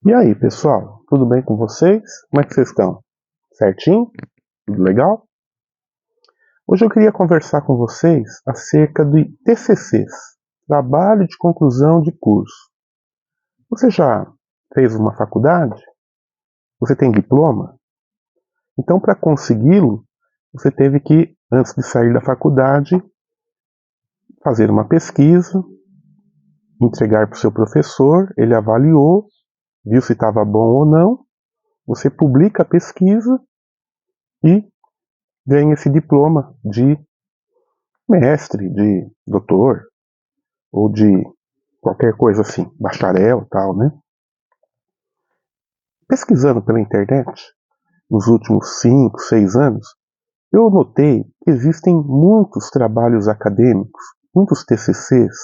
E aí, pessoal, tudo bem com vocês? Como é que vocês estão? Certinho? Tudo legal? Hoje eu queria conversar com vocês acerca de TCCs, Trabalho de Conclusão de Curso. Você já fez uma faculdade? Você tem diploma? Então, para consegui-lo, você teve que, antes de sair da faculdade, fazer uma pesquisa, entregar para o seu professor, ele avaliou, viu se estava bom ou não, você publica a pesquisa e ganha esse diploma de mestre, de doutor, ou de qualquer coisa assim, bacharel e tal, né? Pesquisando pela internet, nos últimos 5, 6 anos, eu notei que existem muitos trabalhos acadêmicos, muitos TCCs,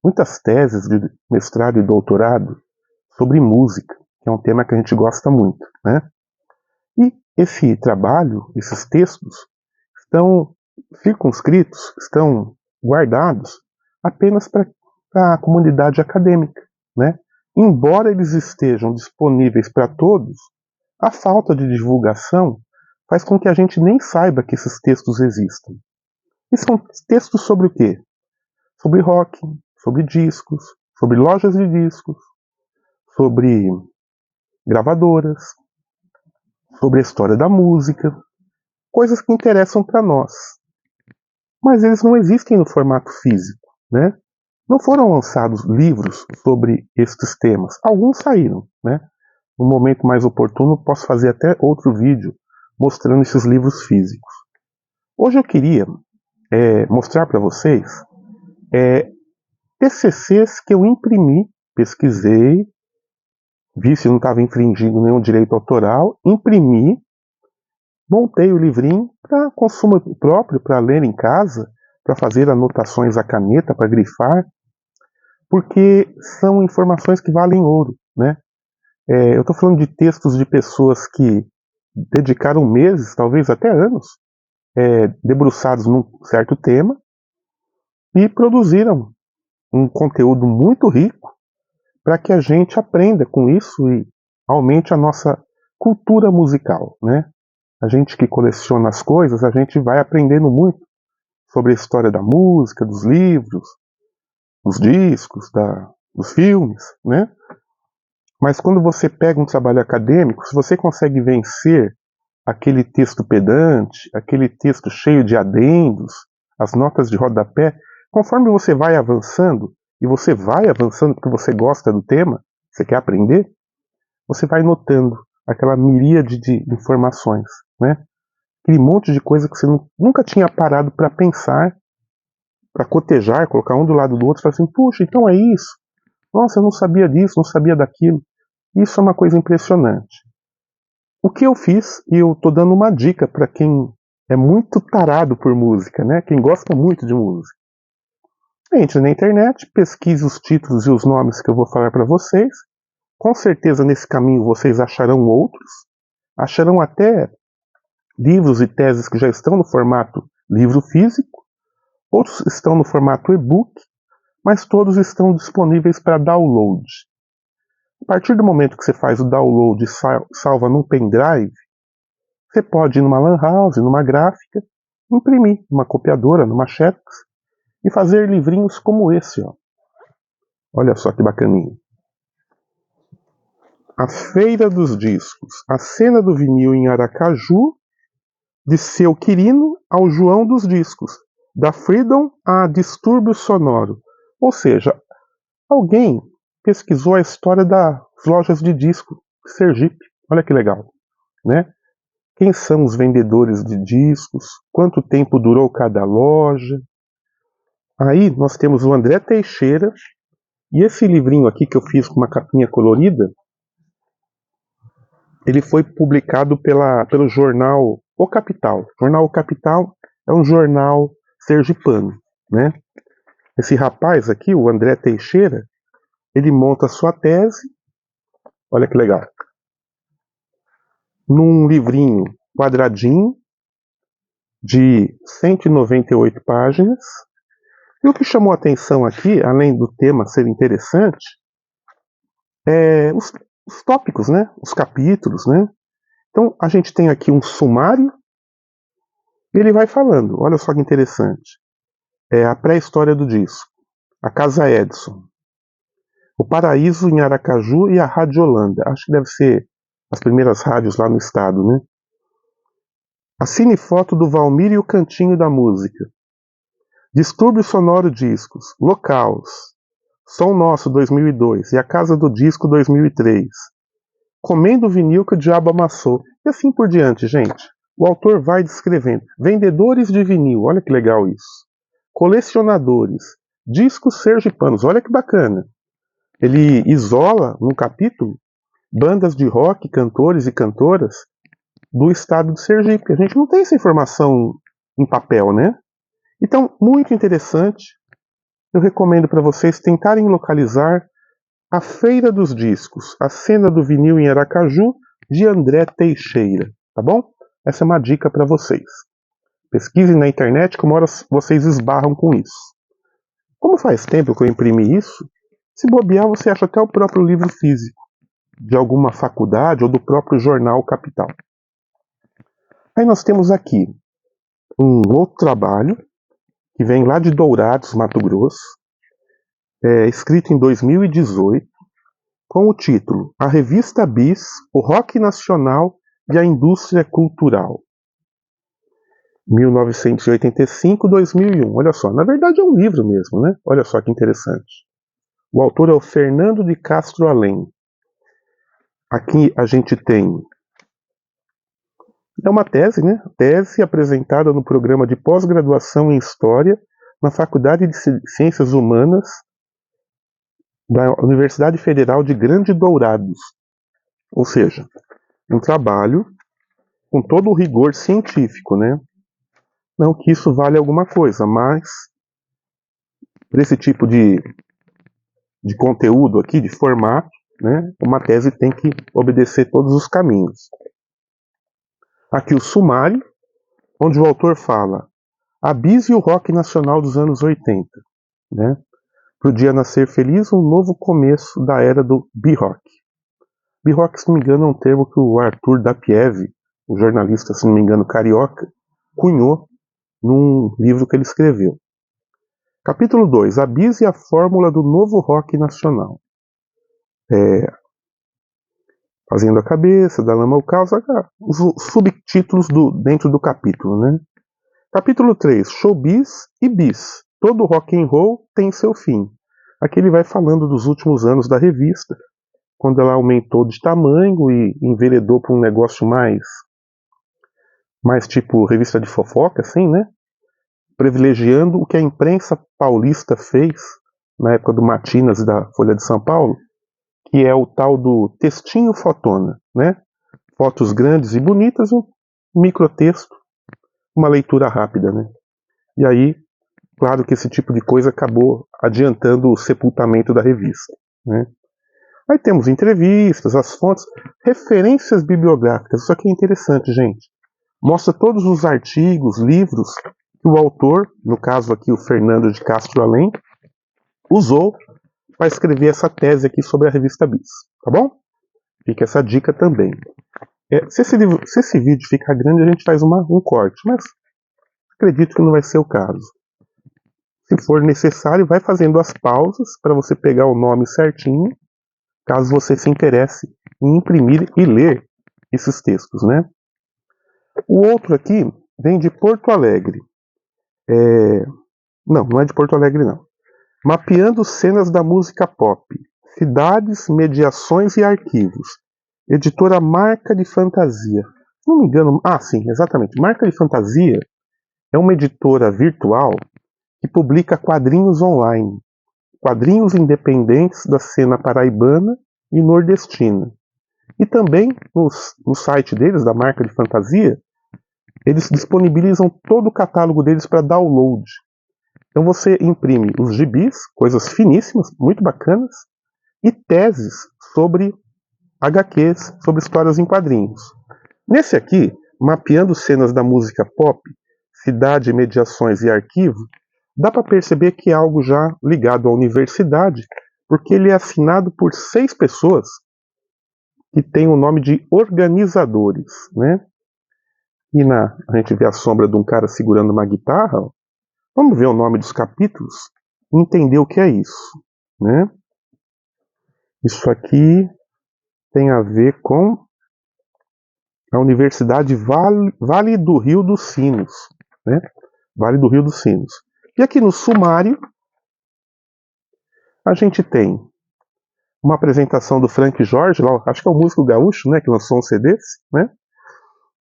muitas teses de mestrado e doutorado sobre música, que é um tema que a gente gosta muito, né? E esse trabalho, esses textos, estão circunscritos, estão guardados apenas para a comunidade acadêmica, né? Embora eles estejam disponíveis para todos, a falta de divulgação faz com que a gente nem saiba que esses textos existem. E são textos sobre o quê? Sobre rock, sobre discos, sobre lojas de discos, sobre gravadoras, sobre a história da música, coisas que interessam para nós. Mas eles não existem no formato físico, né? Não foram lançados livros sobre estes temas. Alguns saíram, né? No momento mais oportuno, posso fazer até outro vídeo mostrando esses livros físicos. Hoje eu queria mostrar para vocês TCCs que eu imprimi, pesquisei, vi se não estava infringindo nenhum direito autoral, imprimi, montei o livrinho para consumo próprio, para ler em casa, para fazer anotações à caneta, para grifar, porque são informações que valem ouro, né? Eu estou falando de textos de pessoas que dedicaram meses, talvez até anos, debruçados num certo tema e produziram um conteúdo muito rico para que a gente aprenda com isso e aumente a nossa cultura musical, né? A gente que coleciona as coisas, a gente vai aprendendo muito sobre a história da música, dos livros, dos discos, dos filmes, né? Mas quando você pega um trabalho acadêmico, se você consegue vencer aquele texto pedante, aquele texto cheio de adendos, as notas de rodapé, conforme você vai avançando, e você vai avançando porque você gosta do tema, você quer aprender, você vai notando aquela miríade de informações, né? Aquele monte de coisa que você nunca tinha parado para pensar, para cotejar, colocar um do lado do outro e falar assim, puxa, então é isso. Nossa, eu não sabia disso, não sabia daquilo. Isso é uma coisa impressionante. O que eu fiz, e eu estou dando uma dica para quem é muito tarado por música, né? Quem gosta muito de música. Entre na internet, pesquise os títulos e os nomes que eu vou falar para vocês. Com certeza nesse caminho vocês acharão outros. Acharão até livros e teses que já estão no formato livro físico. Outros estão no formato e-book, mas todos estão disponíveis para download. A partir do momento que você faz o download e salva num pendrive, você pode ir numa lan house, numa gráfica, imprimir numa copiadora, numa xerox, e fazer livrinhos como esse, ó. Olha só que bacaninha. A Feira dos Discos, a cena do vinil em Aracaju, de Seu Quirino ao João dos Discos, da Freedom a Distúrbio Sonoro. Ou seja, alguém pesquisou a história das lojas de disco de Sergipe. Olha que legal, né? Quem são os vendedores de discos? Quanto tempo durou cada loja? Aí nós temos o André Teixeira, e esse livrinho aqui que eu fiz com uma capinha colorida, ele foi publicado pelo jornal O Capital. O jornal O Capital é um jornal sergipano, né? Esse rapaz aqui, o André Teixeira, ele monta a sua tese, olha que legal, num livrinho quadradinho de 198 páginas. E o que chamou a atenção aqui, além do tema ser interessante, é os os tópicos, né? Os capítulos, né? Então a gente tem aqui um sumário e ele vai falando. Olha só que interessante. É a pré-história do disco. A Casa Edison. O Paraíso em Aracaju e a Rádio Holanda. Acho que deve ser as primeiras rádios lá no estado, né? A cinefoto do Valmir e o Cantinho da Música. Distúrbio Sonoro Discos. Locaus. Som Nosso 2002 e a Casa do Disco 2003. Comendo o vinil que o diabo amassou. E assim por diante, gente. O autor vai descrevendo. Vendedores de vinil, olha que legal isso. Colecionadores. Discos sergipanos, olha que bacana. Ele isola, num capítulo, bandas de rock, cantores e cantoras do estado de Sergipe. A gente não tem essa informação em papel, né? Então, muito interessante. Eu recomendo para vocês tentarem localizar a Feira dos Discos, a cena do vinil em Aracaju, de André Teixeira, tá bom? Essa é uma dica para vocês. Pesquisem na internet como horas vocês esbarram com isso. Como faz tempo que eu imprimi isso, se bobear você acha até o próprio livro físico, de alguma faculdade ou do próprio jornal Capital. Aí nós temos aqui um outro trabalho, que vem lá de Dourados, Mato Grosso, escrito em 2018, com o título A Revista Bis, o Rock Nacional e a Indústria Cultural. 1985-2001. Olha só, na verdade é um livro mesmo, né? Olha só que interessante. O autor é o Fernando de Castro Além. Aqui a gente tem uma tese, né? Tese apresentada no programa de pós-graduação em História na Faculdade de Ciências Humanas da Universidade Federal de Grande Dourados. Ou seja, um trabalho com todo o rigor científico, né? Não que isso vale alguma coisa, mas para esse tipo de conteúdo aqui, de formato, né, uma tese tem que obedecer todos os caminhos. Aqui o sumário, onde o autor fala a bis e o rock nacional dos anos 80, né? Podia nascer feliz um novo começo da era do B-Rock. B-Rock, se não me engano, é um termo que o Arthur Dapiev, o jornalista, se não me engano, carioca, cunhou num livro que ele escreveu. Capítulo 2. A bis e a fórmula do novo rock nacional. Fazendo a cabeça, da lama ao caos, os subtítulos dentro do capítulo, né? Capítulo 3. Showbiz e bis. Todo rock and roll tem seu fim. Aqui ele vai falando dos últimos anos da revista, quando ela aumentou de tamanho e enveredou para um negócio mais tipo revista de fofoca, assim, né? Privilegiando o que a imprensa paulista fez na época do Matinas e da Folha de São Paulo, que é o tal do textinho fotona, né? Fotos grandes e bonitas, um microtexto, uma leitura rápida, né? E aí, claro que esse tipo de coisa acabou adiantando o sepultamento da revista, né? Aí temos entrevistas, as fontes, referências bibliográficas. Isso aqui é interessante, gente. Mostra todos os artigos, livros que o autor, no caso aqui o Fernando de Castro Além, usou para escrever essa tese aqui sobre a revista Bis, tá bom? Fica essa dica também. Se esse vídeo ficar grande, a gente faz um corte, mas acredito que não vai ser o caso. Se for necessário, vai fazendo as pausas para você pegar o nome certinho, caso você se interesse em imprimir e ler esses textos, né? O outro aqui vem de Porto Alegre. Não é de Porto Alegre, não. Mapeando cenas da música pop. Cidades, mediações e arquivos. Editora Marca de Fantasia. Não me engano. Sim, exatamente. Marca de Fantasia é uma editora virtual que publica quadrinhos online. Quadrinhos independentes da cena paraibana e nordestina. E também no site deles, da Marca de Fantasia, eles disponibilizam todo o catálogo deles para download. Então você imprime os gibis, coisas finíssimas, muito bacanas, e teses sobre HQs, sobre histórias em quadrinhos. Nesse aqui, mapeando cenas da música pop, cidade, mediações e arquivo, dá para perceber que é algo já ligado à universidade, porque ele é assinado por 6 pessoas que tem o nome de organizadores, né? E a gente vê a sombra de um cara segurando uma guitarra. Vamos ver o nome dos capítulos e entender o que é isso, né? Isso aqui tem a ver com a Universidade Vale do Rio dos Sinos, né? Vale do Rio dos Sinos. E aqui no sumário a gente tem uma apresentação do Frank Jorge, lá, acho que é o músico gaúcho, né, que lançou um CD, né?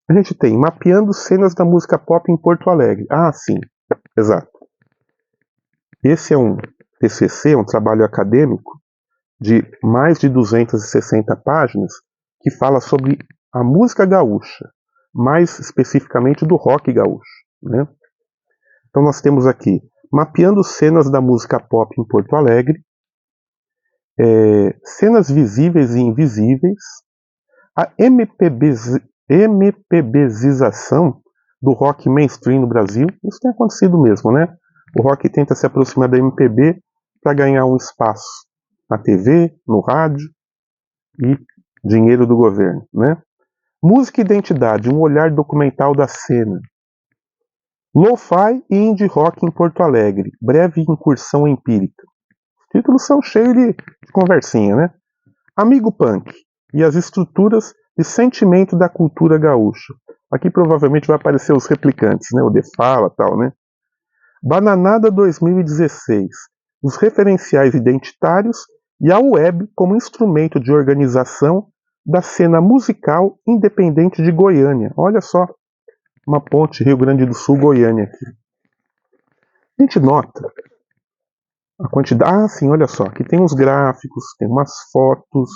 A gente tem mapeando cenas da música pop em Porto Alegre. Ah, sim, exato. Esse é um TCC, um trabalho acadêmico de mais de 260 páginas que fala sobre a música gaúcha, mais especificamente do rock gaúcho, né? Então nós temos aqui mapeando cenas da música pop em Porto Alegre, cenas visíveis e invisíveis, a MPBização do rock mainstream no Brasil. Isso tem acontecido mesmo, né? O rock tenta se aproximar da MPB para ganhar um espaço na TV, no rádio e dinheiro do governo, né? Música e identidade, um olhar documental da cena. Lo-fi e indie rock em Porto Alegre, breve incursão empírica. Os títulos são cheios de conversinha, né? Amigo punk e as estruturas de sentimento da cultura gaúcha. Aqui provavelmente vai aparecer os replicantes, né? O De Fala, tal, né? Bananada 2016, os referenciais identitários e a web como instrumento de organização da cena musical independente de Goiânia. Olha só, uma ponte Rio Grande do Sul, Goiânia aqui. A gente nota a quantidade. Ah, sim, olha só, aqui tem uns gráficos, tem umas fotos,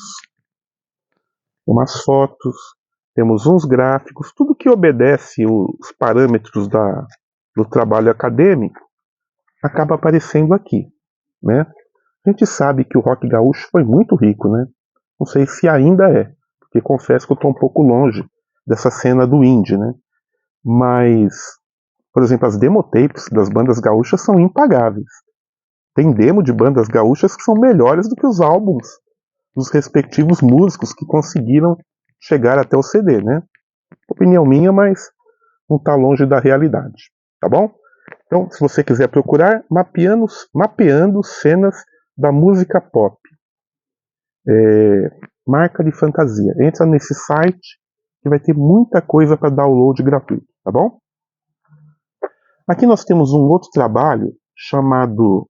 temos uns gráficos, tudo que obedece os parâmetros do trabalho acadêmico acaba aparecendo aqui, né? A gente sabe que o rock gaúcho foi muito rico, né? Não sei se ainda é, porque confesso que eu estou um pouco longe dessa cena do indie, né? Mas, por exemplo, as demotapes das bandas gaúchas são impagáveis. Tem demo de bandas gaúchas que são melhores do que os álbuns dos respectivos músicos que conseguiram chegar até o CD, né? Opinião minha, mas não está longe da realidade, tá bom? Então, se você quiser procurar, mapeando cenas da música pop, marca de fantasia. Entra nesse site que vai ter muita coisa para download gratuito, tá bom? Aqui nós temos um outro trabalho chamado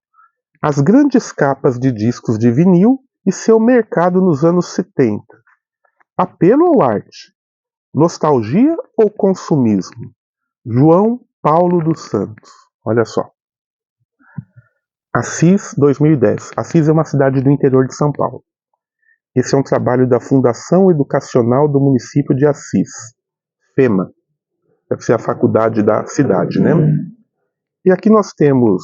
As Grandes Capas de Discos de Vinil e Seu Mercado nos Anos 70. Apelo ou arte? Nostalgia ou consumismo? João Paulo dos Santos. Olha só. Assis, 2010. Assis é uma cidade do interior de São Paulo. Esse é um trabalho da Fundação Educacional do Município de Assis, FEMA. Deve ser a faculdade da cidade, né? E aqui nós temos,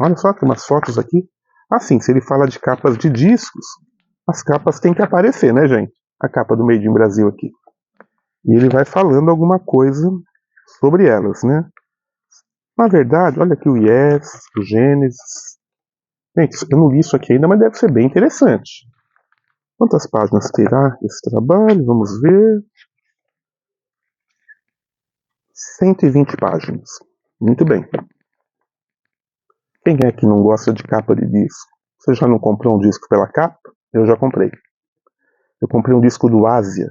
olha só, tem umas fotos aqui. Assim, se ele fala de capas de discos, as capas têm que aparecer, né, gente? A capa do Made in Brasil aqui. E ele vai falando alguma coisa sobre elas, né? Na verdade, olha aqui o Yes, o Gênesis. Gente, eu não li isso aqui ainda, mas deve ser bem interessante. Quantas páginas terá esse trabalho? Vamos ver. 120 páginas. Muito bem. Quem é que não gosta de capa de disco? Você já não comprou um disco pela capa? Eu já comprei. Eu comprei um disco do Asia.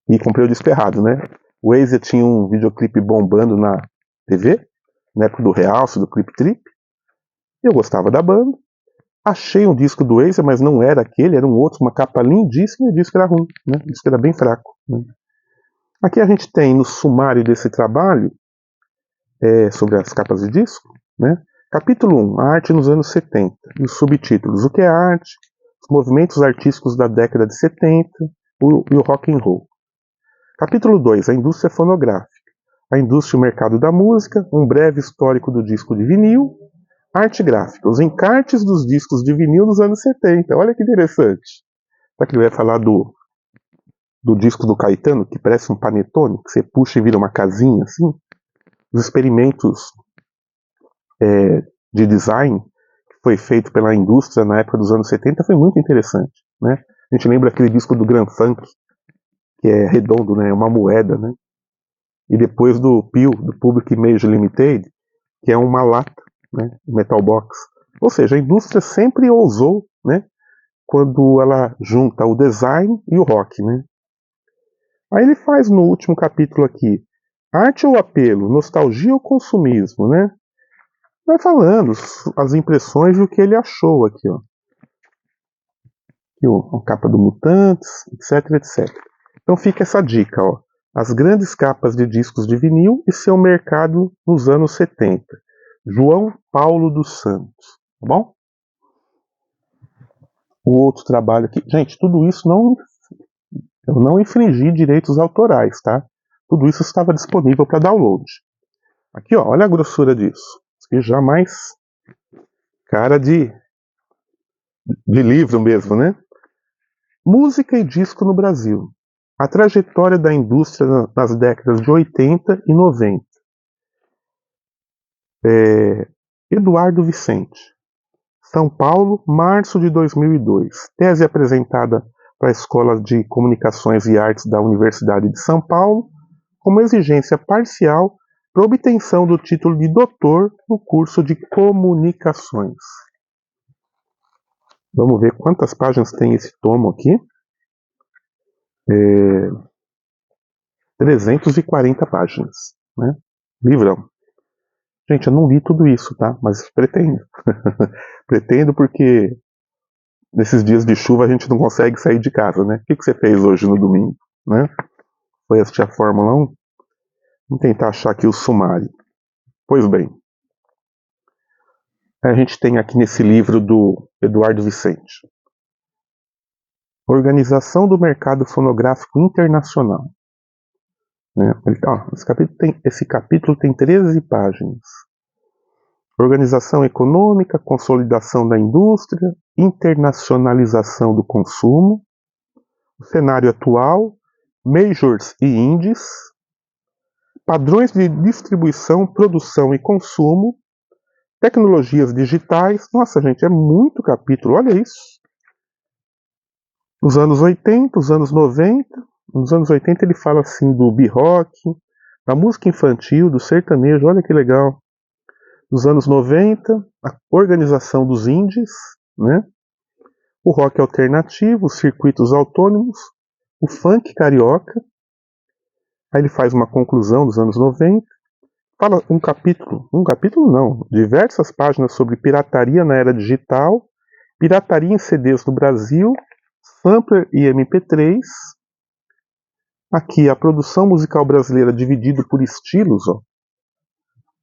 E comprei o disco errado, né? O Asia tinha um videoclipe bombando na TV, na época do Realce, do Clip Trip. Eu gostava da banda. Achei um disco do Asia, mas não era aquele, era um outro, uma capa lindíssima e o disco era ruim, né? O disco era bem fraco, né? Aqui a gente tem no sumário desse trabalho, sobre as capas de disco, né? Capítulo 1, a arte nos anos 70, e os subtítulos, o que é arte, os movimentos artísticos da década de 70 e o rock and roll. Capítulo 2, a indústria fonográfica, a indústria e o mercado da música, um breve histórico do disco de vinil, arte gráfica, os encartes dos discos de vinil nos anos 70, olha que interessante. Será que ele vai falar do disco do Caetano, que parece um panetone, que você puxa e vira uma casinha, assim? Os experimentos de design que foi feito pela indústria na época dos anos 70 foi muito interessante, né? A gente lembra aquele disco do Grand Funk, que é redondo, né? Uma moeda, né? E depois do PIL, do Public Image Limited, que é uma lata, né? Metal box. Ou seja, a indústria sempre ousou, né? Quando ela junta o design e o rock, né? Aí ele faz no último capítulo aqui, arte ou apelo, nostalgia ou consumismo, né? Vai falando as impressões e o que ele achou aqui, ó. Aqui, ó, a capa do Mutantes, etc, etc. Então fica essa dica, ó. As grandes capas de discos de vinil e seu mercado nos anos 70. João Paulo dos Santos, tá bom? O outro trabalho aqui, gente, tudo isso eu não infringi direitos autorais, tá? Tudo isso estava disponível para download. Aqui, ó, olha a grossura disso. Isso aqui já mais cara de livro mesmo, né? Música e disco no Brasil. A trajetória da indústria nas décadas de 80 e 90. Eduardo Vicente. São Paulo, março de 2002. Tese apresentada para a Escola de Comunicações e Artes da Universidade de São Paulo, como exigência parcial para obtenção do título de doutor no curso de Comunicações. Vamos ver quantas páginas tem esse tomo aqui. 340 páginas, né? Livrão. Gente, eu não li tudo isso, tá? Mas pretendo. Pretendo porque nesses dias de chuva a gente não consegue sair de casa, né? O que você fez hoje no domingo, né? Foi assistir a Fórmula 1? Vamos tentar achar aqui o sumário. Pois bem, a gente tem aqui nesse livro do Eduardo Vicente. Organização do Mercado Fonográfico Internacional. Esse capítulo tem 13 páginas. Organização econômica, consolidação da indústria, internacionalização do consumo, o cenário atual, majors e indies, padrões de distribuição, produção e consumo, tecnologias digitais. Nossa, gente, é muito capítulo, olha isso. Os anos 80, os anos 90. Nos anos 80 ele fala assim do B-rock, da música infantil, do sertanejo, olha que legal. Nos anos 90, a organização dos indies, né? O rock alternativo, os circuitos autônomos, o funk carioca. Aí ele faz uma conclusão dos anos 90. Fala um capítulo não, diversas páginas sobre pirataria na era digital, pirataria em CDs no Brasil, sampler e MP3. Aqui a produção musical brasileira dividida por estilos, ó.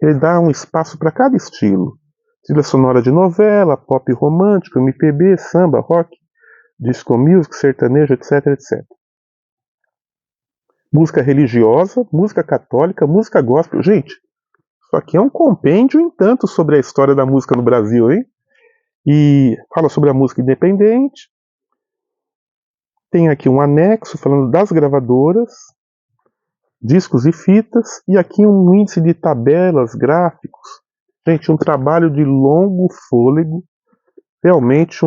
Ele dá um espaço para cada estilo. Trilha sonora de novela, pop romântico, MPB, samba, rock, disco music, sertanejo, etc, etc. Música religiosa, música católica, música gospel. Gente, isso aqui é um compêndio em tanto sobre a história da música no Brasil, hein? E fala sobre a música independente. Tem aqui um anexo falando das gravadoras, discos e fitas, e aqui um índice de tabelas, gráficos. Gente, um trabalho de longo fôlego, realmente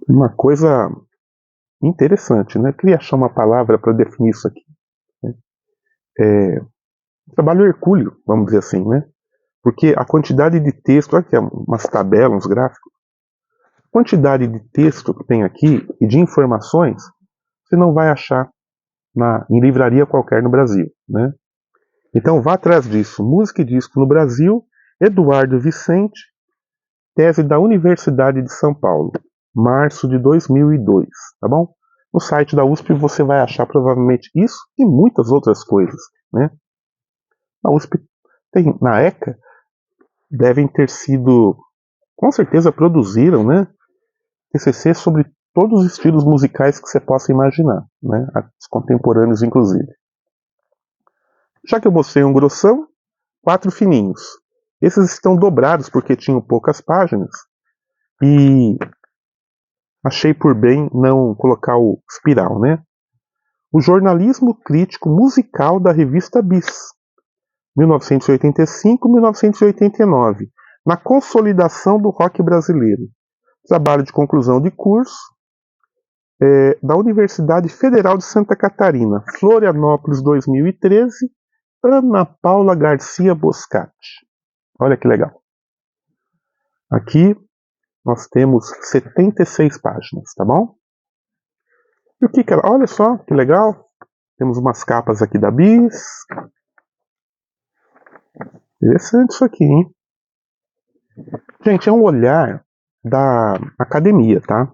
uma coisa interessante, né? Queria achar uma palavra para definir isso aqui. Né? Trabalho hercúleo, vamos dizer assim, né? Porque a quantidade de texto, olha aqui, umas tabelas, uns gráficos, a quantidade de texto que tem aqui e de informações, você não vai achar em livraria qualquer no Brasil, né? Então vá atrás disso. Música e disco no Brasil, Eduardo Vicente, tese da Universidade de São Paulo, março de 2002, tá bom? No site da USP você vai achar provavelmente isso e muitas outras coisas, né? Na USP na ECA, devem ter sido, com certeza produziram, né? TCC sobre todos os estilos musicais que você possa imaginar, né? Os contemporâneos, inclusive. Já que eu mostrei um grossão, 4 fininhos. Esses estão dobrados porque tinham poucas páginas e achei por bem não colocar o espiral, né? O jornalismo crítico musical da revista Bis, 1985-1989, na consolidação do rock brasileiro. Trabalho de conclusão de curso da Universidade Federal de Santa Catarina, Florianópolis 2013, Ana Paula Garcia Boscati. Olha que legal. Aqui nós temos 76 páginas, tá bom? E o que ela... Olha só, que legal. Temos umas capas aqui da Bis. Interessante isso aqui, hein? Gente, é um olhar da academia, tá?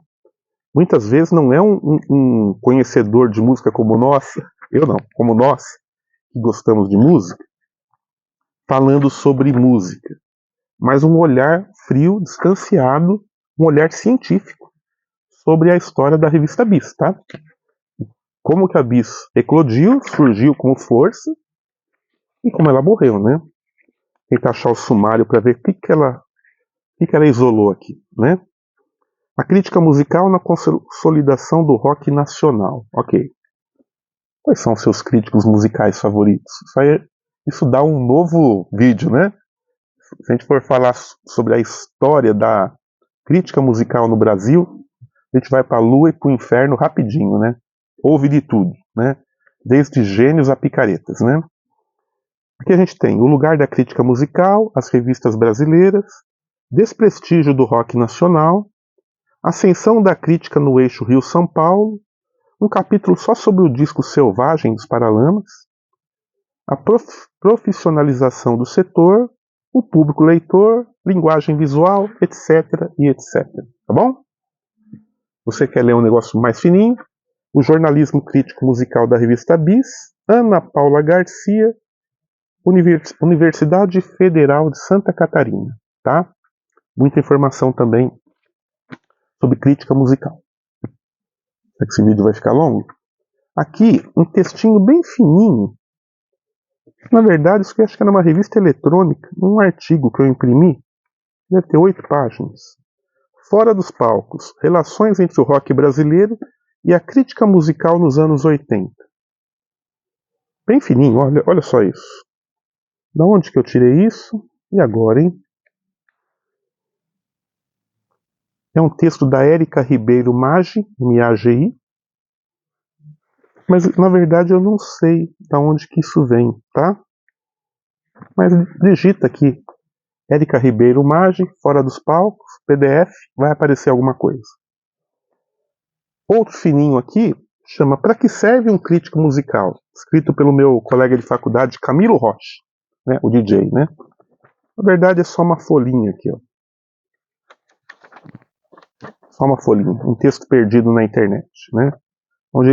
Muitas vezes não é um conhecedor de música como nós, eu não, como nós, que gostamos de música, falando sobre música, mas um olhar frio, distanciado, um olhar científico sobre a história da revista Bis, tá? Como que a Bis eclodiu, surgiu com força e como ela morreu, né? Tentar achar o sumário para ver o que ela isolou aqui, né? A crítica musical na consolidação do rock nacional. Ok. Quais são os seus críticos musicais favoritos? Isso dá um novo vídeo, né? Se a gente for falar sobre a história da crítica musical no Brasil, a gente vai para a lua e para o inferno rapidinho, né? Houve de tudo, né? Desde gênios a picaretas, né? Aqui a gente tem o lugar da crítica musical, as revistas brasileiras, desprestígio do rock nacional, ascensão da crítica no eixo Rio-São Paulo, um capítulo só sobre o disco Selvagem dos Paralamas, a profissionalização do setor, o público leitor, linguagem visual, etc. e etc. Tá bom? Você quer ler um negócio mais fininho? O jornalismo crítico musical da revista Bis, Ana Paula Garcia, Universidade Federal de Santa Catarina. Tá? Muita informação também sobre crítica musical. Será que esse vídeo vai ficar longo? Aqui, um textinho bem fininho. Na verdade, isso aqui acho que era uma revista eletrônica, um artigo que eu imprimi, deve ter 8 páginas. Fora dos palcos, relações entre o rock brasileiro e a crítica musical nos anos 80. Bem fininho, olha só isso. Da onde que eu tirei isso? E agora, hein? É um texto da Érica Ribeiro Maggi, M-A-G-I. Mas, na verdade, eu não sei da onde que isso vem, tá? Mas digita aqui, Érica Ribeiro Maggi, Fora dos Palcos, PDF, vai aparecer alguma coisa. Outro fininho aqui chama Pra que serve um crítico musical? Escrito pelo meu colega de faculdade, Camilo Rocha, né, o DJ, né? Na verdade é só uma folhinha aqui, ó. Só uma folhinha, um texto perdido na internet, né? Onde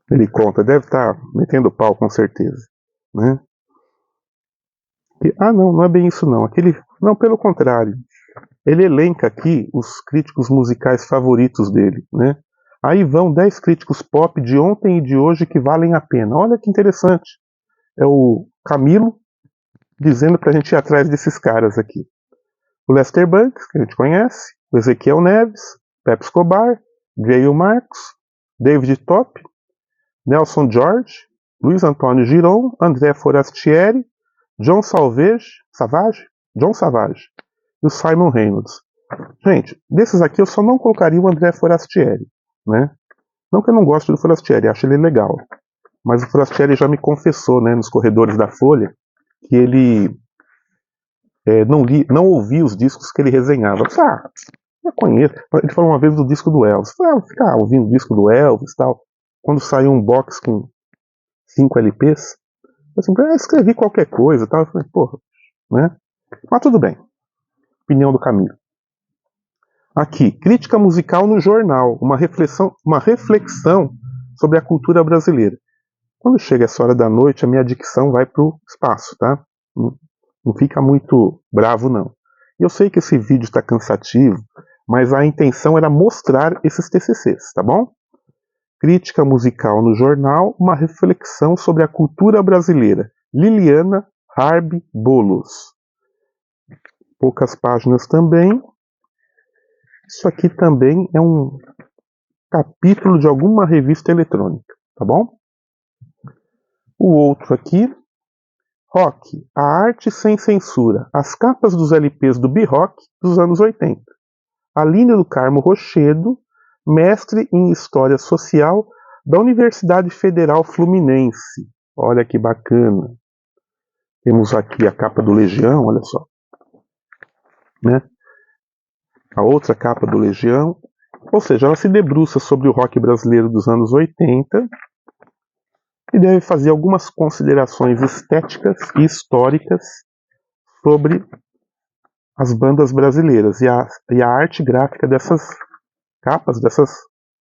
ele conta, deve estar metendo pau com certeza, né? Não é bem isso não. Não, pelo contrário. Ele elenca aqui os críticos musicais favoritos dele, né? Aí vão 10 críticos pop de ontem e de hoje que valem a pena. Olha que interessante. É o Camilo dizendo pra gente ir atrás desses caras aqui. O Lester Banks, que a gente conhece, o Ezequiel Neves, Pepe Escobar, Gayle Marcos, David Top, Nelson George, Luiz Antônio Giron, André Forastieri, John Savage e o Simon Reynolds. Gente, desses aqui eu só não colocaria o André Forastieri, né? Não que eu não goste do Forastieri, acho ele legal. Mas o Forastieri já me confessou, né, nos corredores da Folha, que ele não ouvia os discos que ele resenhava. Eu conheço. Ele falou uma vez do disco do Elvis. Vou ficar ouvindo o disco do Elvis e tal. Quando saiu um box com 5 LPs, eu assim, escrevi qualquer coisa e tal. Eu falei, porra, né? Mas tudo bem. Opinião do Camilo. Aqui, crítica musical no jornal, uma reflexão sobre a cultura brasileira. Quando chega essa hora da noite, a minha dicção vai pro espaço, tá? Não fica muito bravo, não. Eu sei que esse vídeo está cansativo, mas a intenção era mostrar esses TCCs, tá bom? Crítica musical no jornal, uma reflexão sobre a cultura brasileira. Liliana Harb Bolos. Poucas páginas também. Isso aqui também é um capítulo de alguma revista eletrônica, tá bom? O outro aqui, Rock, a arte sem censura. As capas dos LPs do B-Rock dos anos 80. Aline do Carmo Rochedo, mestre em História Social da Universidade Federal Fluminense. Olha que bacana. Temos aqui a capa do Legião, olha só. Né? A outra capa do Legião. Ou seja, ela se debruça sobre o rock brasileiro dos anos 80 e deve fazer algumas considerações estéticas e históricas sobre as bandas brasileiras e a arte gráfica dessas capas,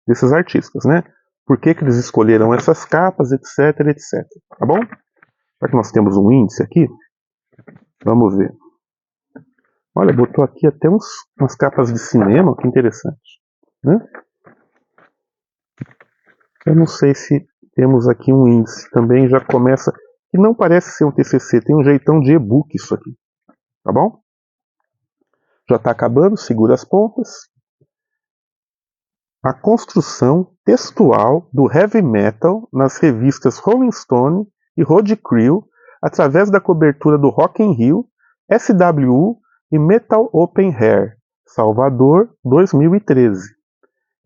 desses artistas, né? Por que eles escolheram essas capas, etc, etc. Tá bom? Será que nós temos um índice aqui? Vamos ver. Olha, botou aqui até umas capas de cinema, que interessante. Né? Eu não sei se temos aqui um índice. Também já começa... Que não parece ser um TCC, tem um jeitão de e-book isso aqui. Tá bom? Já está acabando, segura as pontas. A construção textual do heavy metal nas revistas Rolling Stone e Road Crew através da cobertura do Rock in Rio, SWU e Metal Open Air, Salvador, 2013.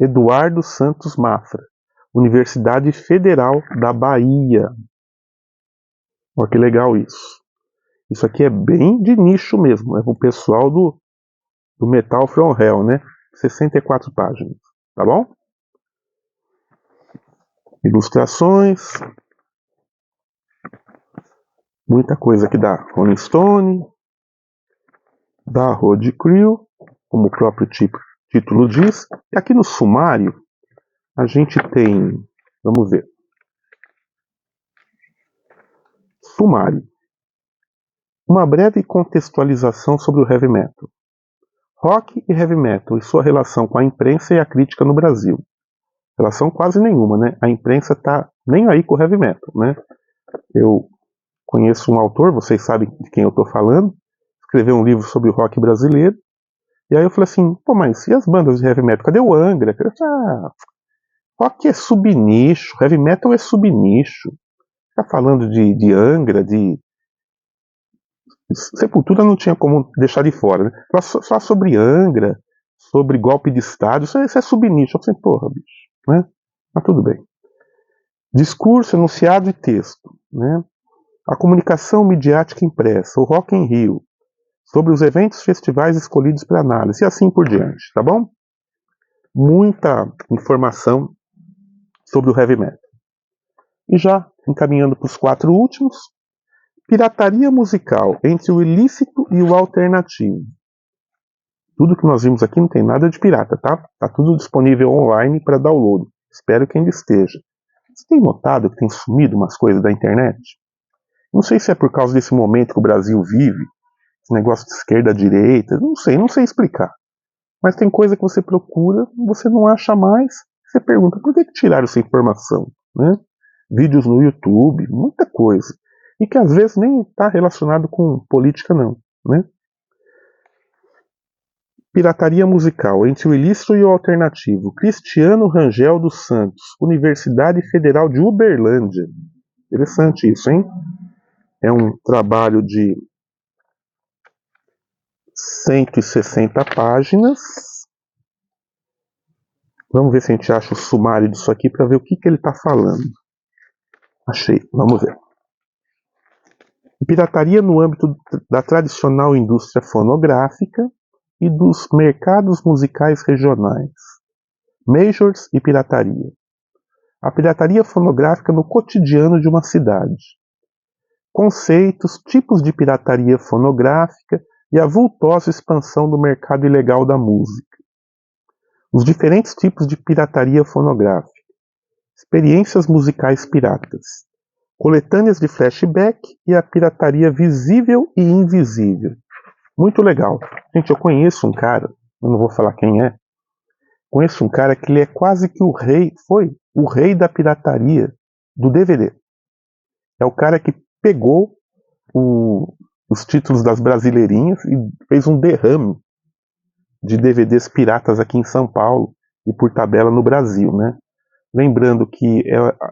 Eduardo Santos Mafra, Universidade Federal da Bahia. Olha que legal isso. Isso aqui é bem de nicho mesmo, é pro pessoal do Metal From Hell, né? 64 páginas, tá bom? Ilustrações. Muita coisa aqui da Rolling Stone, da Road Crew, como o próprio título diz. E aqui no sumário, a gente tem, vamos ver, sumário. Uma breve contextualização sobre o heavy metal. Rock e heavy metal e sua relação com a imprensa e a crítica no Brasil. Relação quase nenhuma, né? A imprensa tá nem aí com o heavy metal, né? Eu conheço um autor, vocês sabem de quem eu estou falando, escreveu um livro sobre o rock brasileiro, e aí eu falei assim, pô, mas e as bandas de heavy metal? Cadê o Angra? Rock é subnicho, heavy metal é subnicho. Tá falando de Angra, de Sepultura não tinha como deixar de fora, né? Só sobre Angra, sobre golpe de Estado, isso é subnicho. Eu falei, porra, bicho, né? Mas tudo bem. Discurso, enunciado e texto, né? A comunicação midiática impressa, o Rock in Rio, sobre os eventos festivais escolhidos para análise, e assim por diante, tá bom? Muita informação sobre o heavy metal. E já encaminhando para os 4 últimos, pirataria musical entre o ilícito e o alternativo. Tudo que nós vimos aqui não tem nada de pirata, tá? Tá tudo disponível online para download. Espero que ainda esteja. Você tem notado que tem sumido umas coisas da internet? Não sei se é por causa desse momento que o Brasil vive, esse negócio de esquerda-direita, não sei explicar. Mas tem coisa que você procura, você não acha mais, você pergunta, por que tiraram essa informação? Né? Vídeos no YouTube, muita coisa. E que às vezes nem está relacionado com política não. Né? Pirataria musical entre o ilícito e o alternativo. Cristiano Rangel dos Santos, Universidade Federal de Uberlândia. Interessante isso, hein? É um trabalho de 160 páginas. Vamos ver se a gente acha o sumário disso aqui para ver o que ele está falando. Achei, vamos ver. Pirataria no âmbito da tradicional indústria fonográfica e dos mercados musicais regionais. Majors e pirataria. A pirataria fonográfica no cotidiano de uma cidade. Conceitos, tipos de pirataria fonográfica e a vultosa expansão do mercado ilegal da música. Os diferentes tipos de pirataria fonográfica. Experiências musicais piratas. Coletâneas de flashback e a pirataria visível e invisível. Muito legal. Gente, eu conheço um cara, eu não vou falar quem é, conheço um cara que ele é quase que o rei, foi o rei da pirataria do DVD. É o cara que pegou os títulos das brasileirinhas e fez um derrame de DVDs piratas aqui em São Paulo e por tabela no Brasil, né? Lembrando que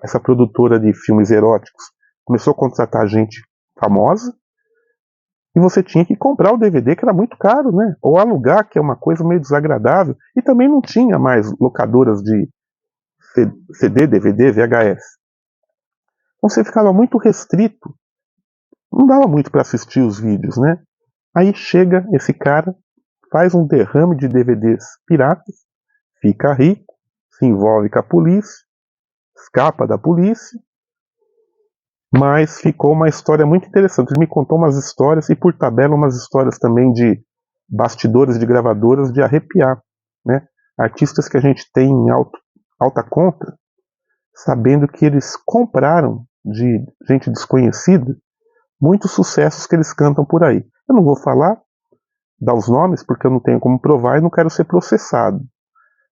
essa produtora de filmes eróticos começou a contratar gente famosa, e você tinha que comprar o DVD, que era muito caro, né? Ou alugar, que é uma coisa meio desagradável. E também não tinha mais locadoras de CD, DVD, VHS. Então você ficava muito restrito. Não dava muito para assistir os vídeos, né? Aí chega esse cara, faz um derrame de DVDs piratas, fica rico, se envolve com a polícia, escapa da polícia, mas ficou uma história muito interessante. Ele me contou umas histórias, e por tabela umas histórias também de bastidores de gravadoras de arrepiar, né? Artistas que a gente tem em alta conta, sabendo que eles compraram de gente desconhecida muitos sucessos que eles cantam por aí. Eu não vou falar, dar os nomes, porque eu não tenho como provar e não quero ser processado.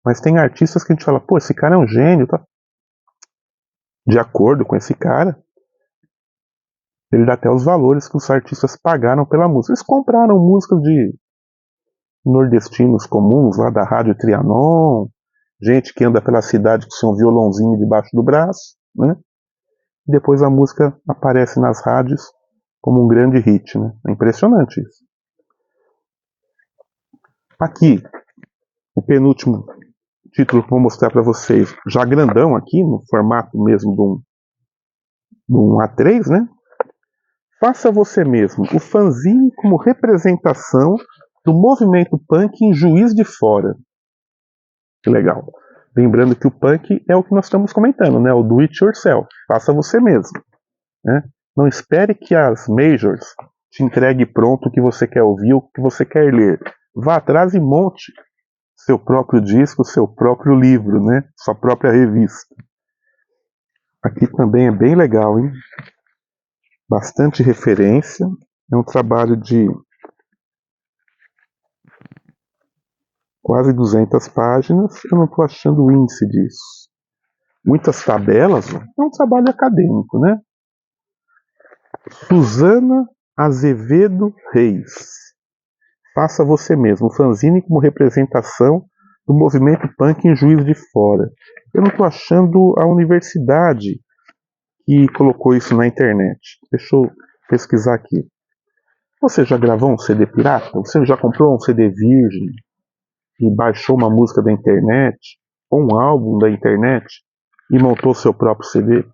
Mas tem artistas que a gente fala, pô, esse cara é um gênio, tá? De acordo com esse cara, ele dá até os valores que os artistas pagaram pela música. Eles compraram músicas de nordestinos comuns, lá da Rádio Trianon, gente que anda pela cidade com seu violãozinho debaixo do braço, né? E depois a música aparece nas rádios como um grande hit, né? É impressionante isso. Aqui, o penúltimo título que eu vou mostrar para vocês, já grandão aqui, no formato mesmo de um A3, né? Faça você mesmo, o fanzine como representação do movimento punk em Juiz de Fora. Que legal. Lembrando que o punk é o que nós estamos comentando, né? O do it yourself. Faça você mesmo, né? Não espere que as majors te entreguem pronto o que você quer ouvir, o que você quer ler. Vá atrás e monte seu próprio disco, seu próprio livro, né? Sua própria revista. Aqui também é bem legal, hein? Bastante referência. É um trabalho de quase 200 páginas. Eu não estou achando o índice disso. Muitas tabelas. É um trabalho acadêmico, né? Suzana Azevedo Reis. Faça você mesmo. Fanzine como representação do movimento punk em Juiz de Fora. Eu não estou achando a universidade que colocou isso na internet. Deixa eu pesquisar aqui. Você já gravou um CD pirata? Você já comprou um CD virgem e baixou uma música da internet ou um álbum da internet e montou seu próprio CD?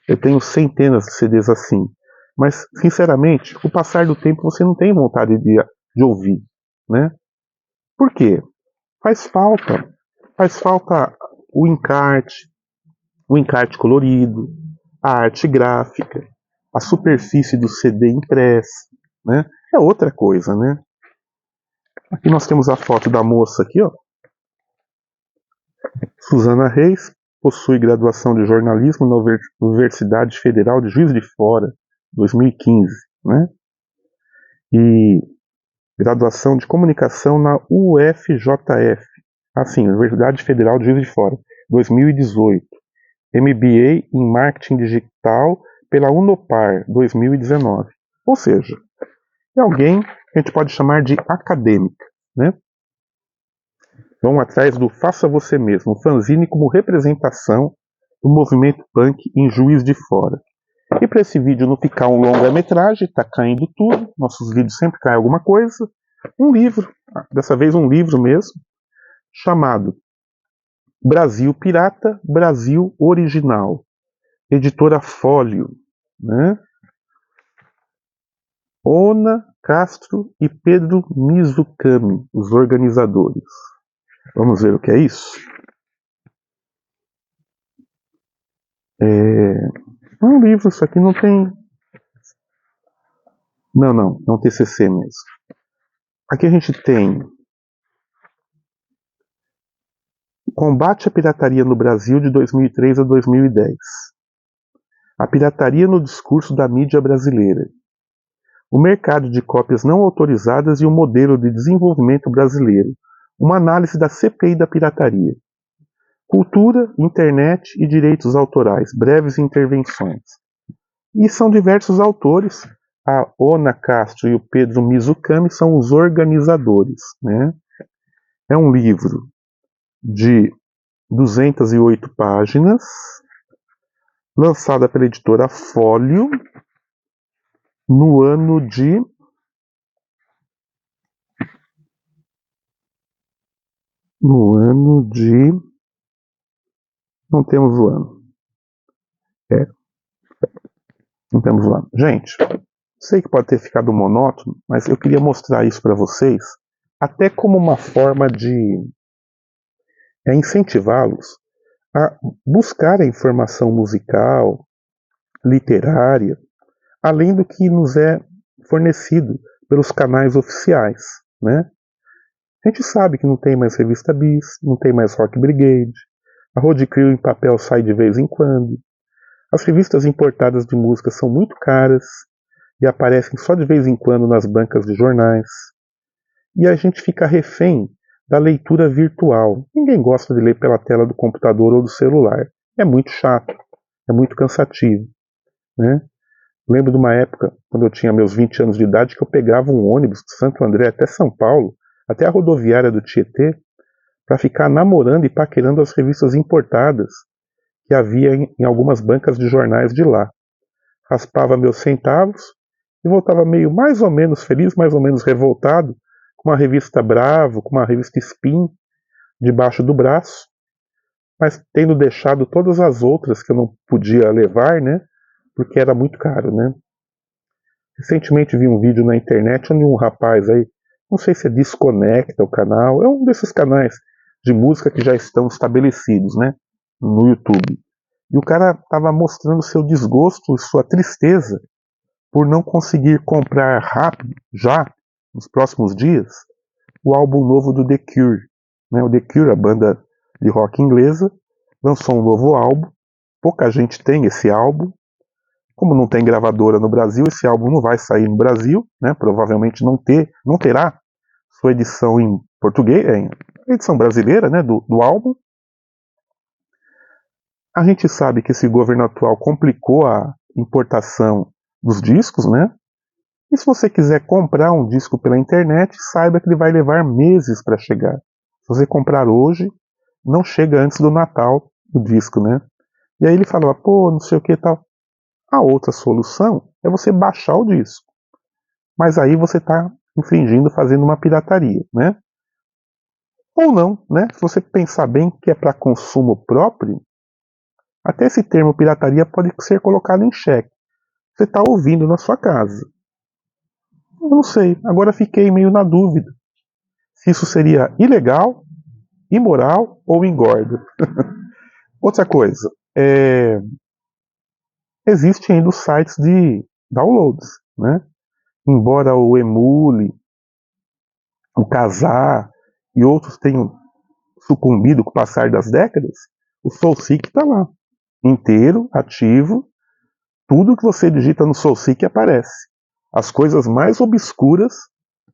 Eu tenho centenas de CDs assim. Mas, sinceramente, com o passar do tempo você não tem vontade de ouvir, né? Por quê? Faz falta. Faz falta o encarte colorido, a arte gráfica, a superfície do CD impressa, né? É outra coisa, né? Aqui nós temos a foto da moça aqui, ó. Suzana Reis possui graduação de jornalismo na Universidade Federal de Juiz de Fora, 2015, né? E graduação de comunicação na UFJF, assim, Universidade Federal de Juiz de Fora, 2018. MBA em Marketing Digital pela Unopar, 2019. Ou seja, é alguém que a gente pode chamar de acadêmica, né? Vão atrás do Faça Você Mesmo, fanzine como representação do movimento punk em Juiz de Fora. E para esse vídeo não ficar um longa-metragem, tá caindo tudo, nossos vídeos sempre caem alguma coisa, um livro, dessa vez um livro mesmo, chamado Brasil Pirata, Brasil Original, editora Fólio, né? Ona Castro e Pedro Mizukami, os organizadores. Vamos ver o que é isso? É um livro, isso aqui não tem... Não, é um TCC mesmo. Aqui a gente tem Combate à Pirataria no Brasil de 2003 a 2010. A pirataria no discurso da mídia brasileira. O mercado de cópias não autorizadas e o modelo de desenvolvimento brasileiro. Uma análise da CPI da pirataria. Cultura, internet e direitos autorais. Breves intervenções. E são diversos autores. A Ona Castro e o Pedro Mizukami são os organizadores, né? É um livro de 208 páginas, lançada pela editora Fólio, no ano de... Não temos o ano. Não temos o ano. Gente, sei que pode ter ficado monótono, mas eu queria mostrar isso para vocês, até como uma forma de incentivá-los a buscar a informação musical, literária, além do que nos é fornecido pelos canais oficiais, né? A gente sabe que não tem mais Revista Bis, não tem mais Rock Brigade, a Road Crew em papel sai de vez em quando, as revistas importadas de música são muito caras e aparecem só de vez em quando nas bancas de jornais, e a gente fica refém da leitura virtual. Ninguém gosta de ler pela tela do computador ou do celular. É muito chato, é muito cansativo, né? Lembro de uma época, quando eu tinha meus 20 anos de idade, que eu pegava um ônibus de Santo André até São Paulo, até a rodoviária do Tietê, para ficar namorando e paquerando as revistas importadas que havia em algumas bancas de jornais de lá. Raspava meus centavos e voltava meio mais ou menos feliz, mais ou menos revoltado, com uma revista Bravo, com uma revista Spin debaixo do braço, mas tendo deixado todas as outras que eu não podia levar, né? Porque era muito caro, né? Recentemente vi um vídeo na internet onde um rapaz aí, não sei se é Desconecta o canal, é um desses canais de música que já estão estabelecidos, né? No YouTube. E o cara estava mostrando seu desgosto e sua tristeza por não conseguir comprar rápido, já, nos próximos dias, o álbum novo do The Cure. Né? O The Cure, a banda de rock inglesa, lançou um novo álbum. Pouca gente tem esse álbum. Como não tem gravadora no Brasil, esse álbum não vai sair no Brasil, né? Provavelmente não terá sua edição em português, edição brasileira, né? do álbum. A gente sabe que esse governo atual complicou a importação dos discos, né? E se você quiser comprar um disco pela internet, saiba que ele vai levar meses para chegar. Se você comprar hoje, não chega antes do Natal o disco, né? E aí ele falava, pô, não sei o que tal. A outra solução é você baixar o disco. Mas aí você está infringindo, fazendo uma pirataria, né? Ou não, né? Se você pensar bem que é para consumo próprio, até esse termo pirataria pode ser colocado em xeque. Você está ouvindo na sua casa. Eu não sei, agora fiquei meio na dúvida se isso seria ilegal, imoral ou engorda. Outra coisa, existem ainda os sites de downloads, né? Embora o Emule, o Kazaa e outros tenham sucumbido com o passar das décadas, o SoulSeek está lá, inteiro, ativo, tudo que você digita no SoulSeek aparece. As coisas mais obscuras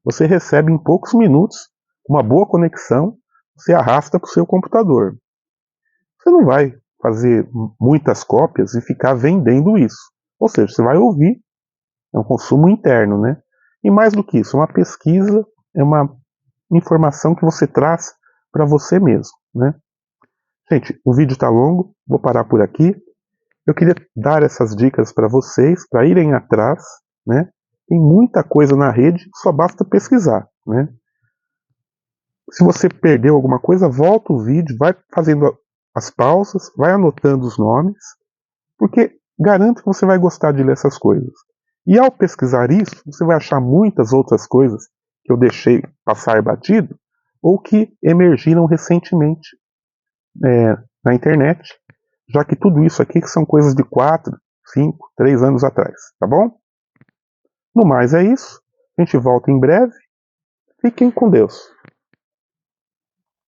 você recebe em poucos minutos, com uma boa conexão, você arrasta para o seu computador. Você não vai fazer muitas cópias e ficar vendendo isso. Ou seja, você vai ouvir, é um consumo interno, né? E mais do que isso, uma pesquisa é uma informação que você traz para você mesmo, né? Gente, o vídeo está longo, vou parar por aqui. Eu queria dar essas dicas para vocês, para irem atrás, né? Tem muita coisa na rede, só basta pesquisar, né? Se você perdeu alguma coisa, volta o vídeo, vai fazendo as pausas, vai anotando os nomes, porque garanto que você vai gostar de ler essas coisas. E ao pesquisar isso, você vai achar muitas outras coisas que eu deixei passar batido, ou que emergiram recentemente na internet, já que tudo isso aqui são coisas de 4, 5, 3 anos atrás, tá bom? No mais é isso, a gente volta em breve, fiquem com Deus.